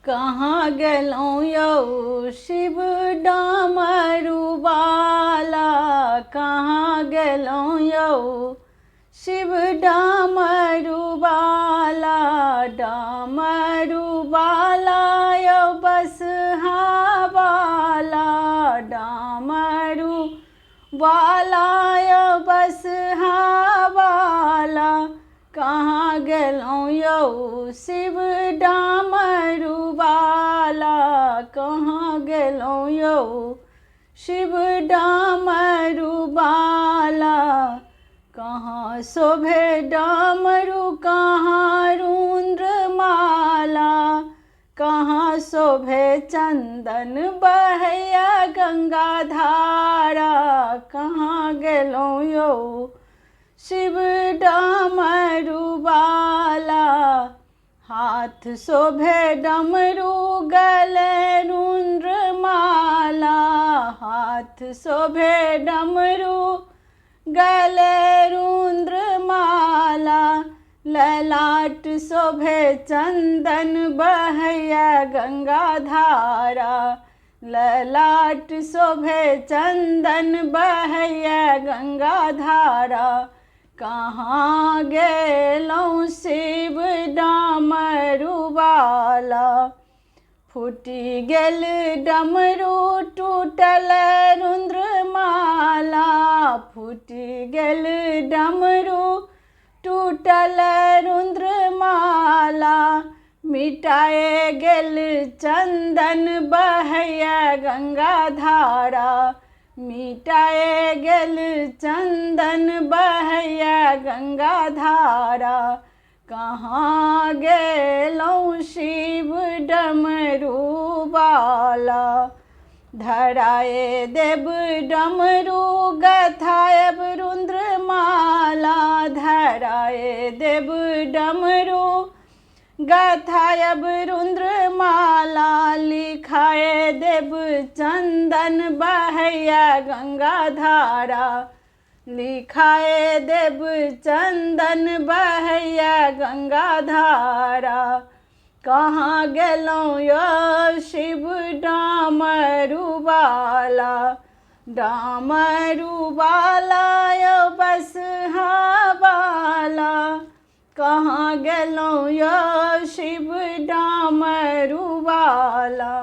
कहाँ गेलौं यौ शिव डामरू बाला, कहाँ गेलौं यौ शिव डामरू बाला। डामरू बाला यौ बसहा बाला, डामरू बाला यौ बसहा बाला। कहाँ गेलौं यौ शिव डामरू बाला, कहाँ गेलौं यौ शिव डामरू बाला। कहाँ शोभे डामरू कहाँ रुद्र माला, कहाँ शोभे चंदन बहैया गंगा धारा। कहाँ गेलौं यौ शिव डामरू बाला। हाथ शोभे डमरू गले रुद्र माला, हाथ शोभे डमरू गले रुद्र माला। ललाट शोभे चंदन बहैया गंगा धारा, ललाट शोभे चंदन बहैया गंगा धारा। कहाँ गेलौं शिव डामरू बाला। फूटि गेल डमरू टूटल रुद्र माला, फूटि गेल डमरू टूटल रुद्र माला। मिटाए गेल चंदन बहैया गंगा धारा, मिटाए गेल चंदन बहैया गंगा धारा। कहाँ गेलौं शिव डमरू बाला। धराए देव डमरू गथायब रुद्र माला, धराए देव डमरू गथायब रुद्र माला। लिखाए देव चंदन बहैया गंगा धारा, लिखाए देव चंदन बहैया गंगा धारा। कहाँ गेलौं यौ शिव डामरू बाला, डामरू बाला यौ बसहा बाला। कहाँ गेलौं यौ शिव डामरू बाला।